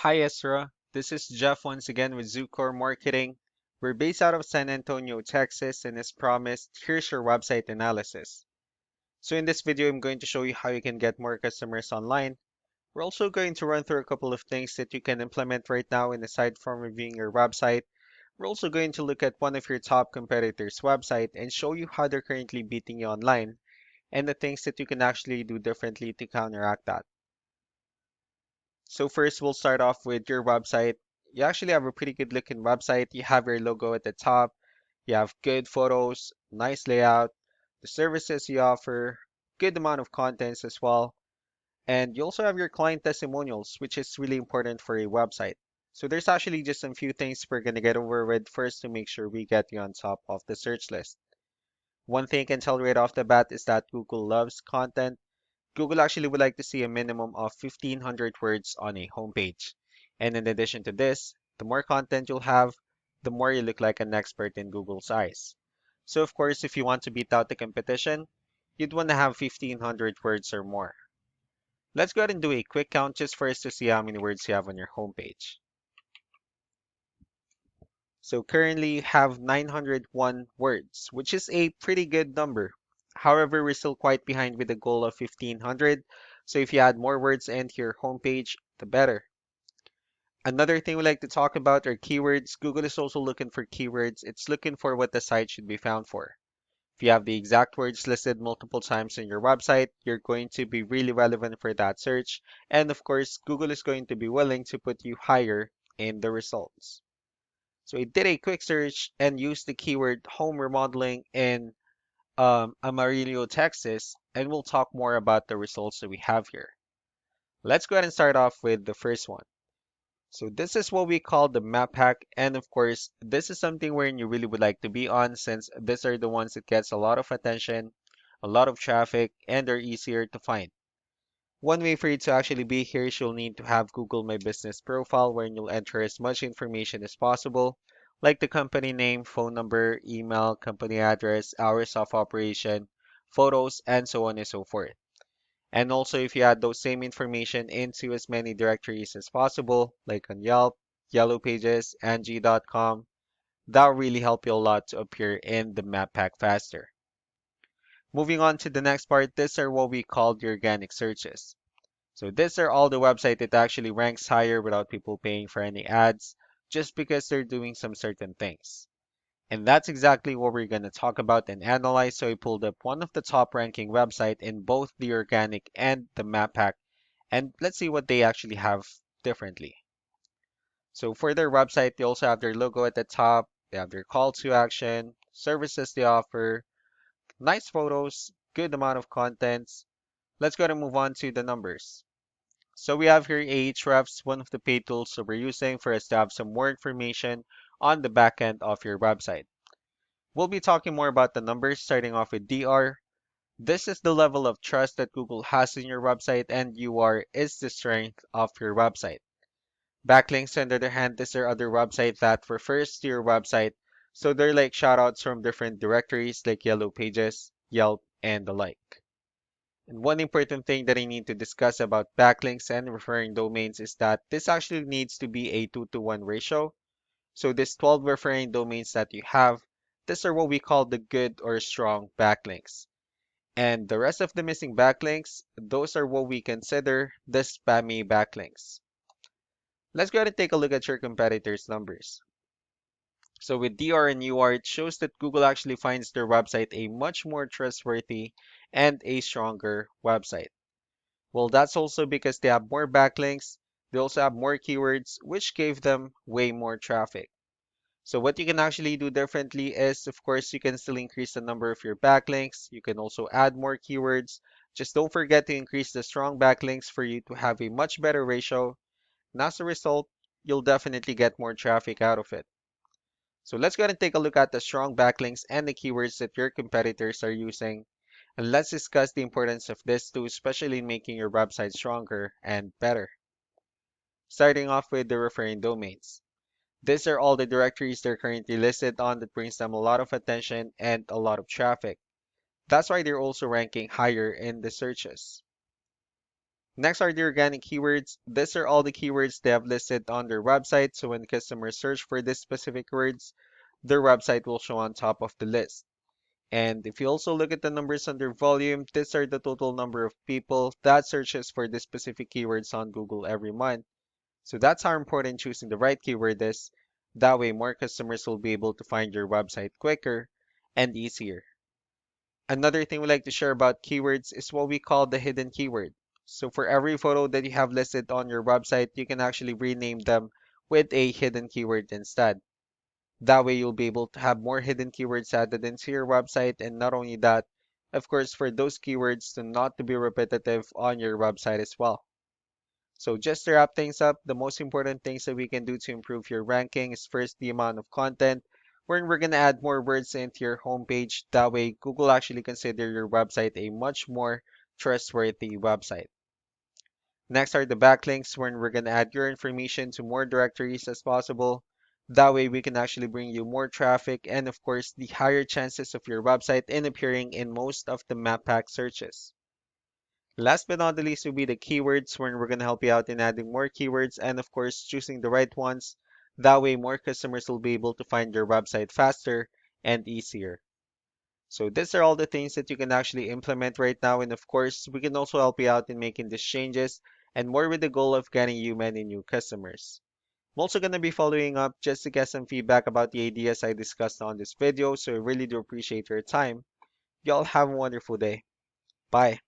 Hi Ezra, this is Jeff once again with Zucor Marketing. We're based out of San Antonio, Texas, and as promised, here's your website analysis. So in this video, I'm going to show you how you can get more customers online. We're also going to run through a couple of things that you can implement right now, and aside from reviewing your website, we're also going to look at one of your top competitors' website and show you how they're currently beating you online and the things that you can actually do differently to counteract that. So first, we'll start off with your website. You actually have a pretty good looking website. You have your logo at the top. You have good photos, nice layout, the services you offer, good amount of contents as well. And you also have your client testimonials, which is really important for a website. So there's actually just some few things we're going to get over with first to make sure we get you on top of the search list. One thing I can tell right off the bat is that Google loves content. Google actually would like to see a minimum of 1,500 words on a homepage. And in addition to this, the more content you'll have, the more you look like an expert in Google's eyes. So of course, if you want to beat out the competition, you'd want to have 1,500 words or more. Let's go ahead and do a quick count just for us to see how many words you have on your homepage. So currently you have 901 words, which is a pretty good number. However, we're still quite behind with the goal of 1,500. So if you add more words into your homepage, the better. Another thing we like to talk about are keywords. Google is also looking for keywords. It's looking for what the site should be found for. If you have the exact words listed multiple times on your website, you're going to be really relevant for that search. And of course, Google is going to be willing to put you higher in the results. So I did a quick search and used the keyword home remodeling in Amarillo, Texas, and we'll talk more about the results that we have here. Let's go ahead and start off with the first one. So this is what we call the map hack, and of course, this is something where you really would like to be on since these are the ones that gets a lot of attention, a lot of traffic, and are easier to find. One way for you to actually be here is you'll need to have Google My Business profile where you'll enter as much information as possible, like the company name, phone number, email, company address, hours of operation, photos, and so on and so forth. And also if you add those same information into as many directories as possible, like on Yelp, Yellow Pages, Angie.com, that'll really help you a lot to appear in the map pack faster. Moving on to the next part, these are what we call the organic searches. So these are all the website that actually ranks higher without people paying for any ads, just because they're doing some certain things. And that's exactly what we're going to talk about and analyze. So I pulled up one of the top ranking website in both the organic and the map pack, and let's see what they actually have differently. So for their website, they also have their logo at the top, they have their call to action, services they offer, nice photos, good amount of contents. Let's go and move on to the numbers. So we have here Ahrefs, one of the paid tools that we're using for us to have some more information on the back end of your website. We'll be talking more about the numbers, starting off with DR. This is the level of trust that Google has in your website, and UR is the strength of your website. Backlinks, on the other hand, these are other websites that refers to your website, so they're like shoutouts from different directories like Yellow Pages, Yelp, and the like. And one important thing that I need to discuss about backlinks and referring domains is that this actually needs to be a 2-to-1 ratio. So this 12 referring domains that you have, these are what we call the good or strong backlinks. And the rest of the missing backlinks, those are what we consider the spammy backlinks. Let's go ahead and take a look at your competitors' numbers. So with DR and UR, it shows that Google actually finds their website a much more trustworthy and a stronger website. Well, that's also because they have more backlinks, they also have more keywords, which gave them way more traffic. So what you can actually do differently is, of course, you can still increase the number of your backlinks. You can also add more keywords. Just don't forget to increase the strong backlinks for you to have a much better ratio. And as a result, you'll definitely get more traffic out of it. So let's go ahead and take a look at the strong backlinks and the keywords that your competitors are using. And let's discuss the importance of this too, especially in making your website stronger and better. Starting off with the referring domains. These are all the directories they're currently listed on that brings them a lot of attention and a lot of traffic. That's why they're also ranking higher in the searches. Next are the organic keywords. These are all the keywords they have listed on their website, so when customers search for these specific words, their website will show on top of the list. And if you also look at the numbers under volume, these are the total number of people that searches for the specific keywords on Google every month. So that's how important choosing the right keyword is. That way, more customers will be able to find your website quicker and easier. Another thing we like to share about keywords is what we call the hidden keyword. So for every photo that you have listed on your website, you can actually rename them with a hidden keyword instead. That way you'll be able to have more hidden keywords added into your website. And not only that, of course, for those keywords to not to be repetitive on your website as well. So just to wrap things up, the most important things that we can do to improve your ranking is first the amount of content, where we're going to add more words into your homepage. That way, Google actually consider your website a much more trustworthy website. Next are the backlinks, where we're going to add your information to more directories as possible. That way, we can actually bring you more traffic and, of course, the higher chances of your website in appearing in most of the map pack searches. Last but not the least will be the keywords, where we're going to help you out in adding more keywords and, of course, choosing the right ones. That way, more customers will be able to find your website faster and easier. So these are all the things that you can actually implement right now. And of course, we can also help you out in making these changes and more with the goal of getting you many new customers. I'm also going to be following up just to get some feedback about the ideas I discussed on this video. So I really do appreciate your time. Y'all have a wonderful day. Bye.